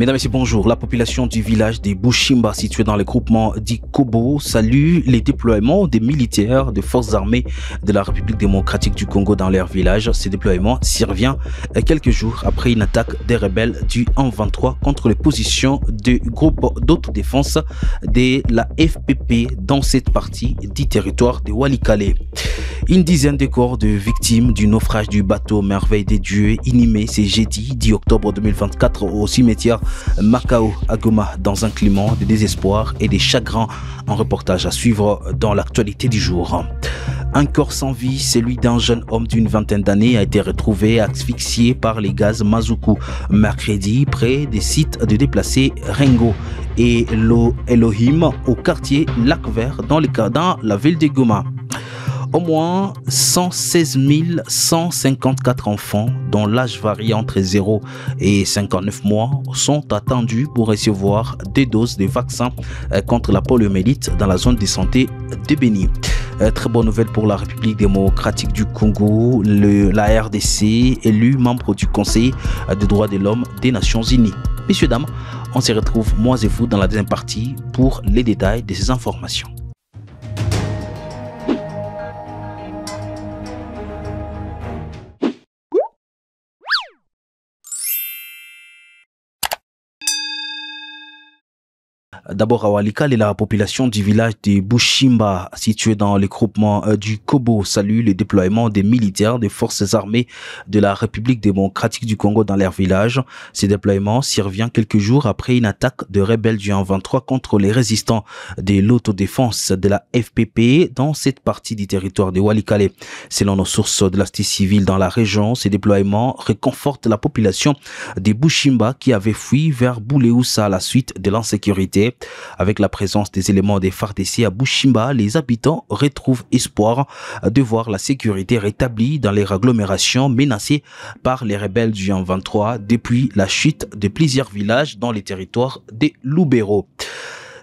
Mesdames et messieurs, bonjour. La population du village des Bushimba, situé dans le groupement d'Ikobo, salue les déploiements des militaires des forces armées de la République démocratique du Congo dans leur village. Ce déploiement survient quelques jours après une attaque des rebelles du M23 contre les positions du groupe d'autodéfense de la FPP dans cette partie du territoire de Walikale. Une dizaine de corps de victimes du naufrage du bateau Merveille des Dieux inhumé ce jeudi 10 octobre 2024 au cimetière Macao à Goma dans un climat de désespoir et de chagrin. Un reportage à suivre dans l'actualité du jour. Un corps sans vie, celui d'un jeune homme d'une vingtaine d'années, a été retrouvé asphyxié par les gaz Mazuku mercredi près des sites de déplacés Rengo et Elohim au quartier Lac Vert dans la ville de Goma. Au moins 116 154 enfants dont l'âge varie entre 0 et 59 mois sont attendus pour recevoir des doses de vaccins contre la poliomyélite dans la zone de santé de Béni. Très bonne nouvelle pour la République démocratique du Congo, la RDC, élu membre du Conseil des droits de l'homme des Nations Unies. Messieurs, dames, on se retrouve moi et vous dans la deuxième partie pour les détails de ces informations. D'abord à Walikale, la population du village de Bushimba, situé dans le groupement du Kobo, salue le déploiement des militaires des forces armées de la République démocratique du Congo dans leur village. Ce déploiement survient quelques jours après une attaque de rebelles du M23 contre les résistants de l'autodéfense de la FPP dans cette partie du territoire de Walikale. Selon nos sources de la société civile dans la région, ce déploiement réconforte la population de Bushimba qui avait fui vers Bouleusa à la suite de l'insécurité. Avec la présence des éléments des FARDC à Bushimba, les habitants retrouvent espoir de voir la sécurité rétablie dans les agglomérations menacées par les rebelles du M23 depuis la chute de plusieurs villages dans les territoires des Lubero.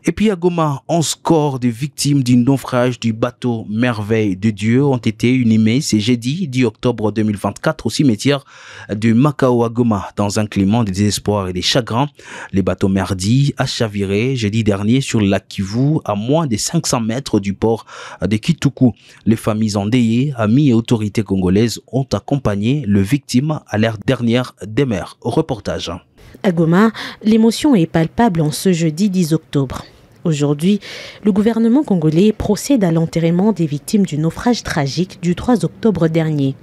Et puis à Goma, 11 corps de victimes du naufrage du bateau Merveille de Dieu ont été inhumés ce jeudi 10 octobre 2024 au cimetière de Macao à Goma dans un climat de désespoir et de chagrin. Le bateau Merdi a chaviré jeudi dernier sur le lac Kivu à moins de 500 mètres du port de Kituku. Les familles endeuillées, amis et autorités congolaises ont accompagné les victimes à leur dernière demeure. Reportage. À Goma, l'émotion est palpable en ce jeudi 10 octobre. Aujourd'hui, le gouvernement congolais procède à l'enterrement des victimes du naufrage tragique du 3 octobre dernier.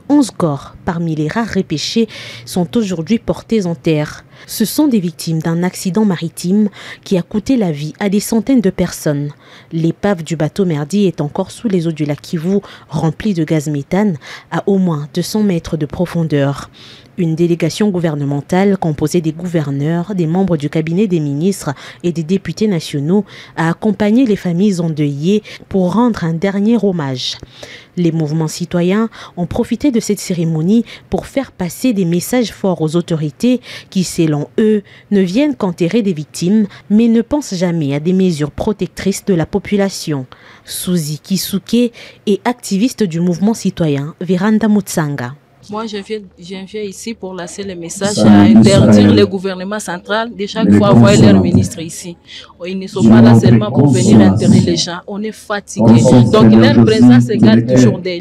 11 corps, parmi les rares repêchés, sont aujourd'hui portés en terre. Ce sont des victimes d'un accident maritime qui a coûté la vie à des centaines de personnes. L'épave du bateau Merdi est encore sous les eaux du lac Kivu, remplie de gaz méthane, à au moins 200 mètres de profondeur. Une délégation gouvernementale composée des gouverneurs, des membres du cabinet des ministres et des députés nationaux a accompagné les familles endeuillées pour rendre un dernier hommage. Les mouvements citoyens ont profité de cette cérémonie pour faire passer des messages forts aux autorités qui, selon eux, ne viennent qu'enterrer des victimes, mais ne pensent jamais à des mesures protectrices de la population. Suzy Kisuke est activiste du mouvement citoyen Veranda Mutsanga. Moi, je viens ici pour lancer le message à interdire le gouvernement central de chaque fois envoyer leurs ministres ici. Ils ne sont pas là seulement pour venir enterrer les gens. On est fatigués. Donc, leur présence égale toujours des.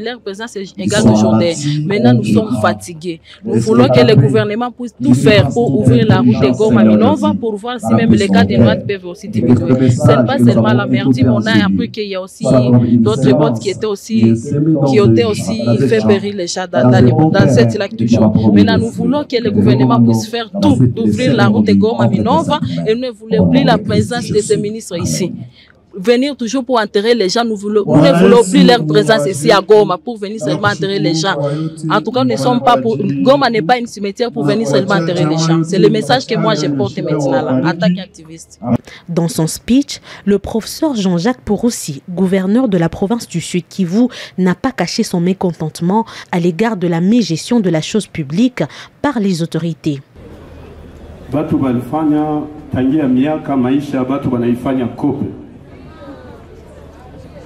Maintenant, nous sommes fatigués. Nous voulons que le gouvernement puisse tout faire pour ouvrir la route de Goma Minova pour voir si même les cas de droite peuvent aussi diminuer. Ce n'est pas seulement la Merdi, mais on a appris qu'il y a aussi d'autres bottes qui ont aussi fait périr les gens dans cette lac toujours. Maintenant, nous voulons que le gouvernement puisse faire tout d'ouvrir la route de Goma Minova et nous ne voulons plus la présence de ces ministres ici. Venir toujours pour enterrer les gens, nous ne voulons plus leur présence ici à Goma pour venir seulement enterrer les gens. En tout cas, nous ne sommes pas pour. Goma n'est pas une cimetière pour venir seulement enterrer les gens. C'est le message que moi je porte maintenant là, en tant qu'activiste. Dans son speech, le professeur Jean-Jacques Pouroussi, gouverneur de la province du Sud Kivu, n'a pas caché son mécontentement à l'égard de la mégestion de la chose publique par les autorités. Batu balifanya tangia miaka maisha batu banaifanya kope.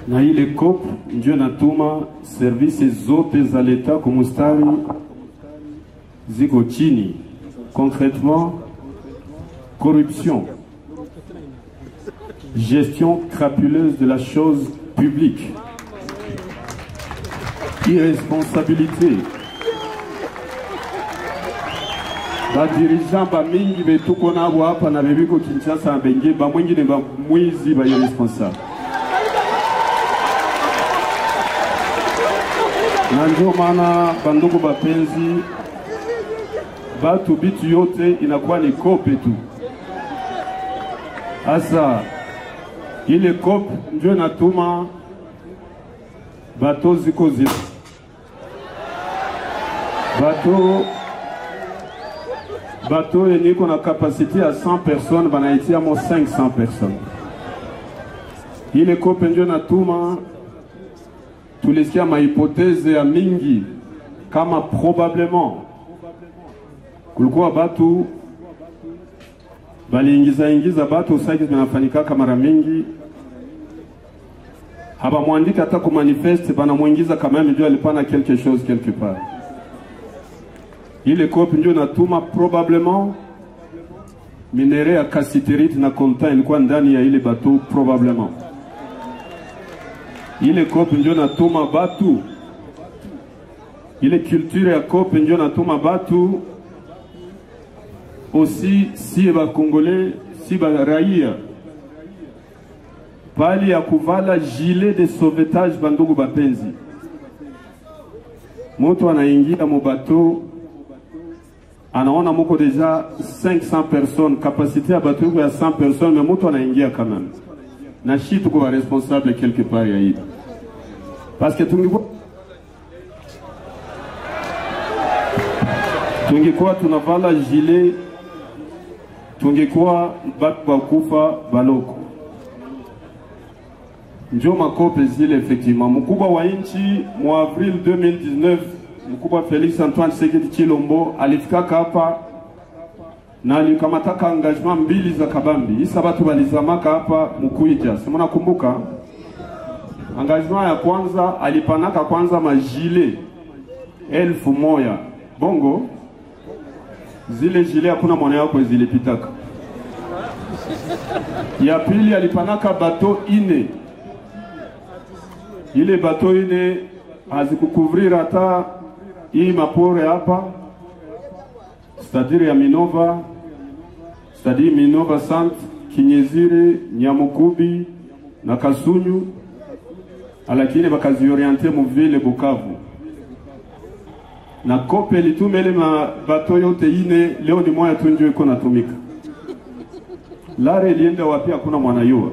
Na ile kope ndio natuma servisi zote za leta kumustari ziko chini. Concrètement, corruption, gestion crapuleuse de la chose publique, irresponsabilité. Dirigeants bamingi betuko nabo hapa na bebiko Kinshasa benge ba mwingine ba mwizi ba irresponsable. Na ndio maana bandugu bapenzi, batu bitu yote inakuwa ni kope tu. Asa ile kope ndio natuma bato ziko zile. Bateau yenye iko na capacité à 100 personnes banaitia mo 500 personnes. Ile kope ndio natuma tulisikia mahypothèse ya mingi kama probablement kulikuwa batu baliingiza batu usaki zinafanyika mara mingi haba mwandika hata ku manifeste banamuingiza kama ndio alipana quelque chose quelque part. Ile kope ndio natuma probablement minere ya cassiterite na coltan ilikuwa ndani ya ile bateau probablement. Ile kope ndio natuma batu, ile culture ya kope ndio natuma batu aussi, si ba congolais, si ba raia pali ya kuvala gilet de sauvetage bandugu bapenzi. Moto anaingia mu bateau anaona muko déjà 500 personnes, capacité à bateau ya 100 personnes, mais moto anaingia quand même. Na shi tuko responsable quelque part ya hivi. Parce que tungekuwa tunavala gilet, tungekuwa batu bakufa baloko. Ndio makope zile effectivement. Mkubwa wa nchi mu avril 2019, mkubwa Felix Antoine Tshisekedi Tshilombo alifika hapa na alikamataka engagement mbili za kabambi. Isa batu balizamaka hapa Mukuija. Si mnakumbuka? Engagement ya kwanza alipanaka kwanza majile 1000 bongo. Zile jile hakuna mwana yako zilipitaka. Ya pili alipanaka bateau ine. Ile bateau ine hazikukuvrira hata hii mapore hapa, c'est-à-dire ya Minova, c'est-à-dire Minova Centre, Kinyezire, Nyamukubi na Kasunyu, alakini bakazioriente mu ville Bukavu. Na kope litumele ma bateau yote ine leo ni moya tu ndio iko natumika. Lare lienda wapi hakuna mwana yua.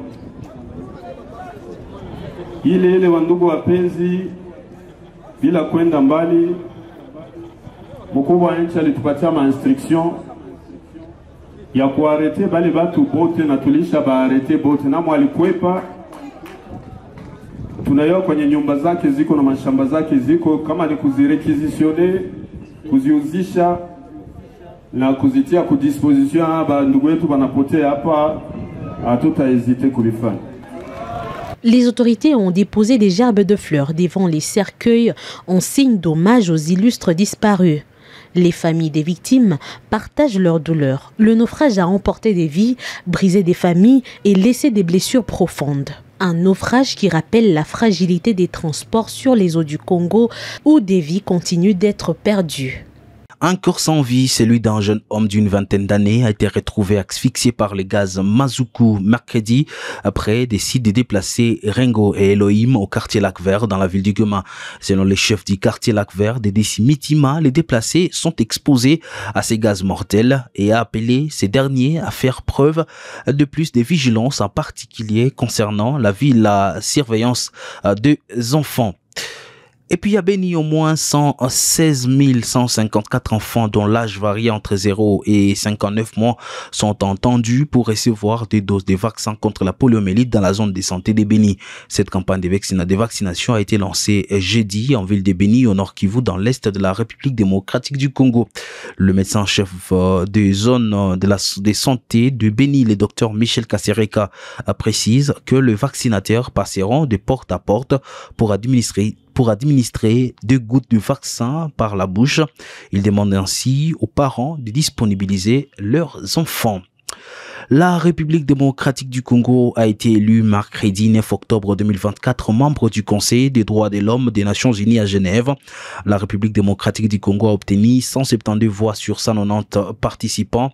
Ile wandugu wapenzi, bila kwenda mbali, mkubwa wa nchi alitupatia instruction ya kuarete bale batu bote, na tulisha baarete bote, na mwalikwepa tunayo kwenye nyumba zake ziko na mashamba zake ziko, kama ni kuzirequisitionner, kuziuzisha na kuzitia ku disposition hapa ndugu wetu banapotea hapa, hatutahesiter kulifanya. Les autorités ont déposé des gerbes de fleurs devant les cercueils en signe d'hommage aux illustres disparus. Les familles des victimes partagent leur douleur. Le naufrage a emporté des vies, brisé des familles et laissé des blessures profondes. Un naufrage qui rappelle la fragilité des transports sur les eaux du Congo où des vies continuent d'être perdues. Un corps sans vie, celui d'un jeune homme d'une vingtaine d'années, a été retrouvé asphyxié par le gaz Mazuku mercredi après des sites déplacés Rengo et Elohim au quartier Lac-Vert dans la ville du Goma. Selon les chefs du quartier Lac-Vert des Mitima, les déplacés sont exposés à ces gaz mortels et a appelé ces derniers à faire preuve de plus de vigilance, en particulier concernant la surveillance des enfants. Et puis à Beni, au moins 116 154 enfants dont l'âge varie entre 0 et 59 mois sont entendus pour recevoir des doses de vaccins contre la poliomyélite dans la zone de santé de Beni. Cette campagne de vaccination a été lancée jeudi en ville de Beni, au Nord Kivu, dans l'est de la République démocratique du Congo. Le médecin-chef des zones de santé de Beni, le docteur Michel Kassereka, précise que les vaccinateurs passeront de porte à porte pour administrer 2 gouttes de vaccin par la bouche. Il demande ainsi aux parents de disponibiliser leurs enfants. La République démocratique du Congo a été élue mercredi 9 octobre 2024 membre du Conseil des droits de l'homme des Nations Unies à Genève. La République démocratique du Congo a obtenu 172 voix sur 190 participants.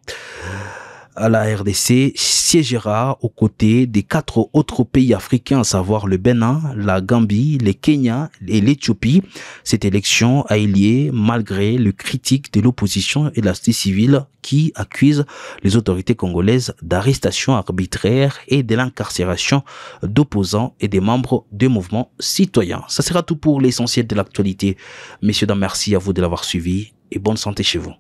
La RDC siégera aux côtés des 4 autres pays africains, à savoir le Bénin, la Gambie, le Kenya et l'Éthiopie. Cette élection a eu lieu malgré le critique de l'opposition et de la société civile qui accusent les autorités congolaises d'arrestation arbitraire et de l'incarcération d'opposants et des membres des mouvements citoyens. Ça sera tout pour l'essentiel de l'actualité. Messieurs, dames, merci à vous de l'avoir suivi et bonne santé chez vous.